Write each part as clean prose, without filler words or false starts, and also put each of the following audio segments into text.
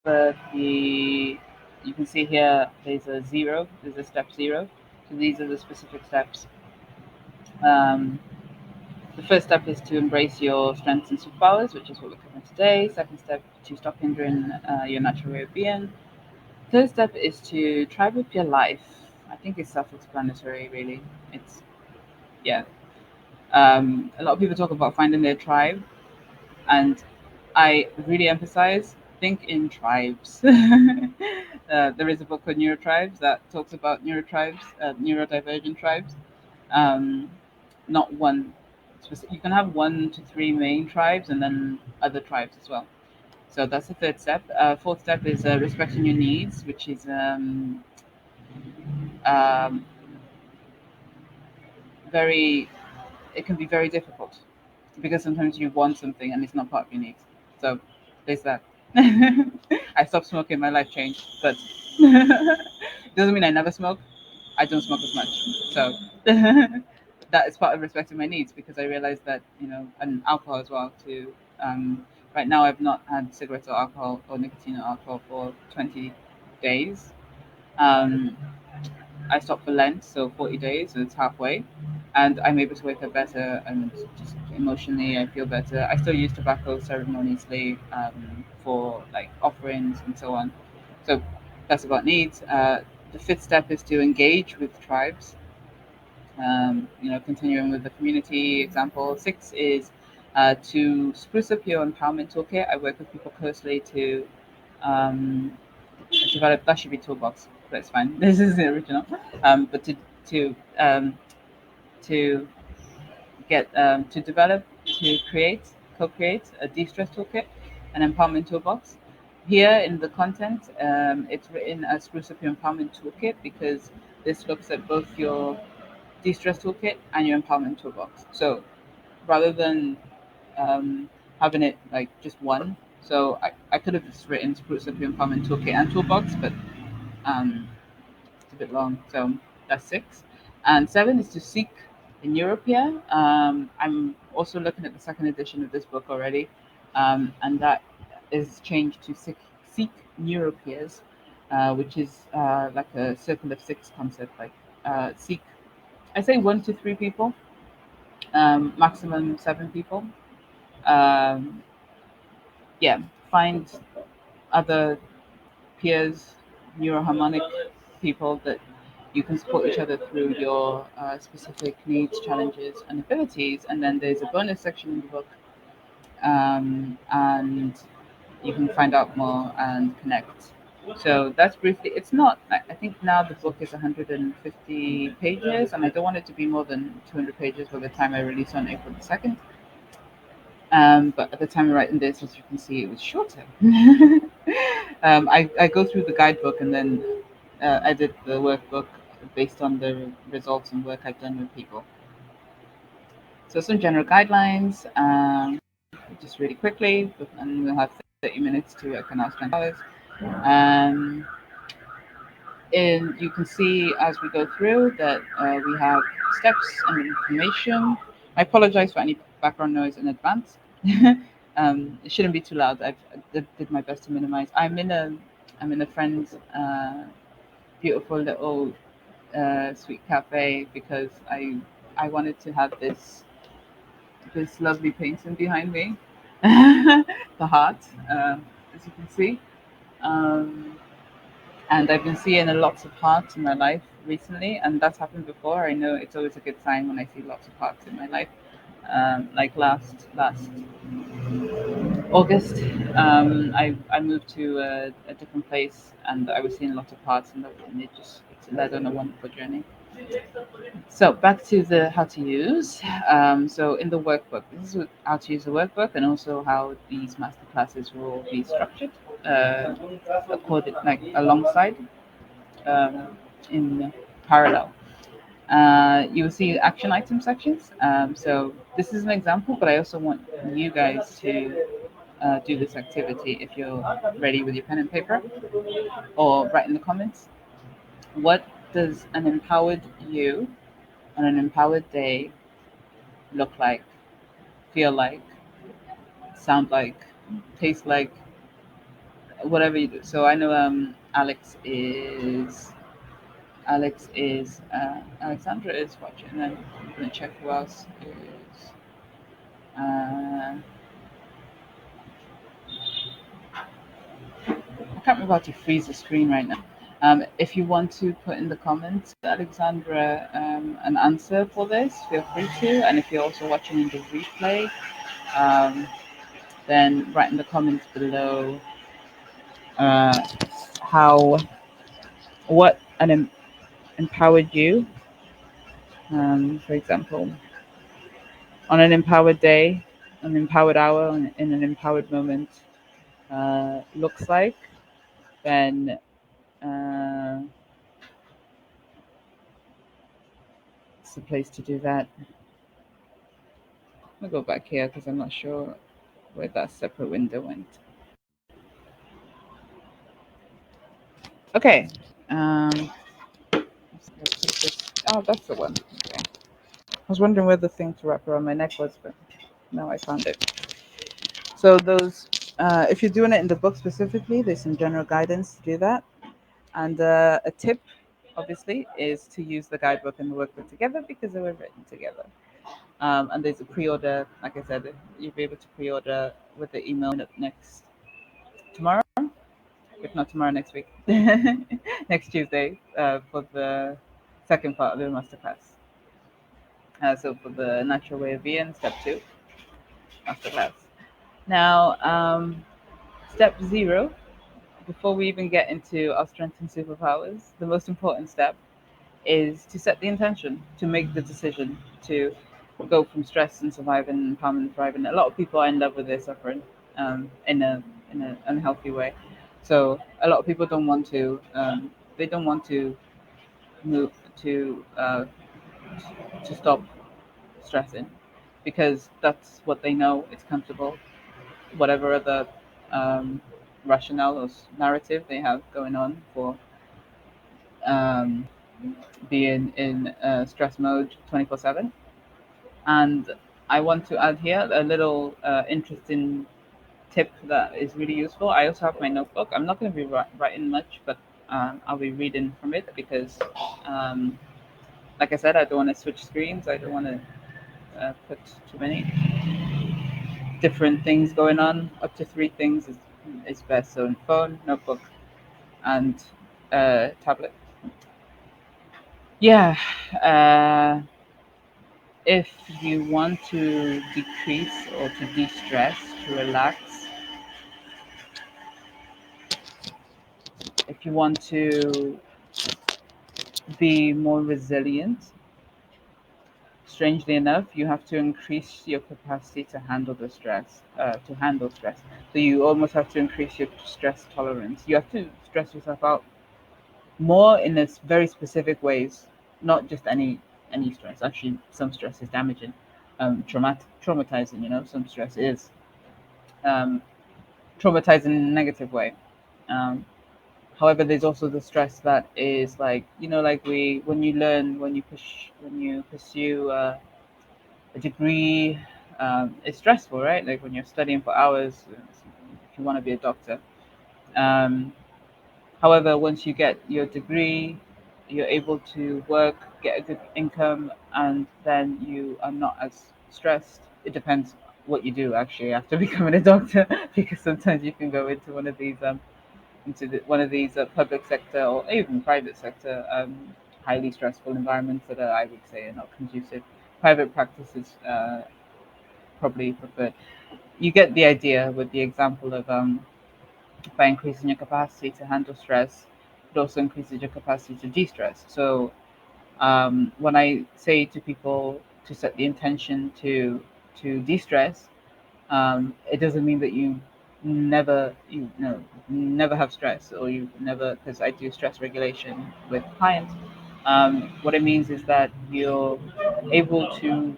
the you can see here there's a zero, there's a step zero. So these are the specific steps. Um, the first step is to embrace your strengths and superpowers, which is what we're covering today. Second step, to stop hindering your natural way of being. Third step is to try with your life. I think it's self-explanatory, really. It's yeah. A lot of people talk about finding their tribe, and I really emphasize think in tribes. There is a book called Neurotribes that talks about neurotribes, neurodivergent tribes. Um, Not one specific. You can have 1 to 3 main tribes, and then other tribes as well. So that's the third step. Fourth step is respecting your needs, which is um, very. It can be very difficult because sometimes you want something and it's not part of your needs. So there's that. I stopped smoking, my life changed, but doesn't mean I never smoke. I don't smoke as much. So that is part of respecting my needs because I realized that, and alcohol as well too. Right now I've not had cigarettes or alcohol or nicotine or alcohol for 20 days. Um, I stopped for Lent, so 40 days, so it's halfway. And I'm able to wake up better and just emotionally I feel better. I still use tobacco ceremoniously for like offerings and so on. So that's about needs. The fifth step is to engage with tribes, continuing with the community example. Six is to spruce up your empowerment toolkit. I work with people closely to um, develop. That should be toolbox, but it's fine. This is the original. But to um, to get to develop, to create, co-create a de-stress toolkit, an empowerment toolbox. Here in the content, it's written as Spruce Up Your Empowerment Toolkit because this looks at both your de-stress toolkit and your empowerment toolbox. So rather than having it like just one, so I could have just written Spruce Up Your Empowerment Toolkit and Toolbox, but um, it's a bit long. So that's six. And seven is to seek in Europe here. I'm also looking at the second edition of this book already, and that is changed to seek Europeans, which is like a circle of six concept. Like seek, I say 1 to 3 people, maximum 7 people. Um, yeah, find other peers, neuroharmonic people that you can support each other through your specific needs, challenges, and abilities. And then there's a bonus section in the book, and you can find out more and connect. So that's briefly. It's not. I think now the book is 150 pages, and I don't want it to be more than 200 pages by the time I release on April the 2nd. But at the time of writing this, as you can see, it was shorter. I go through the guidebook and then edit the workbook based on the results and work I've done with people. So some general guidelines, just really quickly, and we'll have 30 minutes to I can now spend hours. Um, and you can see as we go through that we have steps and information. I apologize for any background noise in advance. It shouldn't be too loud. Did my best to minimize. I'm in a friend's beautiful little sweet cafe because I wanted to have this lovely painting behind me, the heart, as you can see. Um, and I've been seeing a lots of hearts in my life recently, and that's happened before. I know it's always a good sign when I see lots of hearts in my life. Like last August, I moved to a different place, and I was seeing lots of hearts, and it led on a wonderful journey. So back to the how to use. So in the workbook, this is how to use the workbook, and also how these master classes will be structured, uh, according like alongside, in parallel. You will see action item sections. So this is an example, but I also want you guys to do this activity if you're ready with your pen and paper, or write in the comments. What does an empowered you on an empowered day look like, feel like, sound like, taste like, whatever you do. So I know Alexandra is watching, and then I'm gonna check who else is. Uh, I can't remember how to freeze the screen right now. If you want to put in the comments, Alexandra, an answer for this, feel free to. And if you're also watching in the replay, um, then write in the comments below uh, how what empowered you. For example, on an empowered day, an empowered hour, in an empowered moment looks like, then it's the place to do that. I'll go back here because I'm not sure where that separate window went. Okay. Oh, that's the one. Okay. I was wondering where the thing to wrap around my neck was, but now I found it. So those, if you're doing it in the book specifically, there's some general guidance to do that. And a tip, obviously, is to use the guidebook and the workbook together because they were written together. And there's a pre-order. Like I said, you'll be able to pre-order with the email next tomorrow, if not tomorrow, next week, next Tuesday, for the second part of the masterclass. So for the natural way of being, step 2, masterclass. Now, step 0, before we even get into our strengths and superpowers, the most important step is to set the intention, to make the decision to go from stress and surviving, empowerment and thriving. A lot of people are in love with their suffering, in an unhealthy way. So a lot of people don't want to. They don't want to move to stop stressing because that's what they know. It's comfortable. Whatever other rationale or narrative they have going on for um, being in stress mode 24/7. And I want to add here a little interesting tip that is really useful. I also have my notebook. I'm not going to be writing much, but I'll be reading from it because, like I said, I don't want to switch screens. I don't want to put too many different things going on. Up to 3 things is best. So, phone, notebook, and tablet. Yeah. If you want to decrease or to de-stress, to relax, if you want to be more resilient, strangely enough, you have to increase your capacity to handle the stress, to handle stress. So you almost have to increase your stress tolerance. You have to stress yourself out more in this very specific ways, not just any stress. Actually, some stress is damaging, traumatizing. Some stress is um, traumatizing in a negative way. Um, However, there's also the stress that is like like when you learn, when you pursue a degree, it's stressful, right? Like when you're studying for hours, if you want to be a doctor. Um, However, once you get your degree, you're able to work, get a good income, and then you are not as stressed. It depends what you do actually after becoming a doctor, because sometimes you can go into one of these public sector or even private sector highly stressful environments that I would say are not conducive. Private practice is probably preferred. You get the idea with the example of by increasing your capacity to handle stress, it also increases your capacity to de-stress. So when I say to people to set the intention to de-stress, it doesn't mean that you never have stress, or you never, because I do stress regulation with clients. What it means is that you're able to,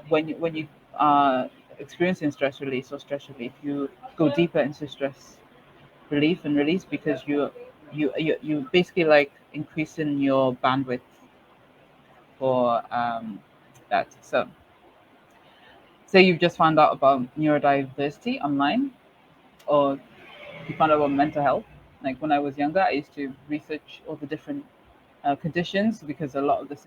when you are experiencing stress release or stress relief, you go deeper into stress relief and release because you basically like increasing your bandwidth for that. So say you've just found out about neurodiversity online. or you found out about mental health. Like when I was younger, I used to research all the different conditions because a lot of the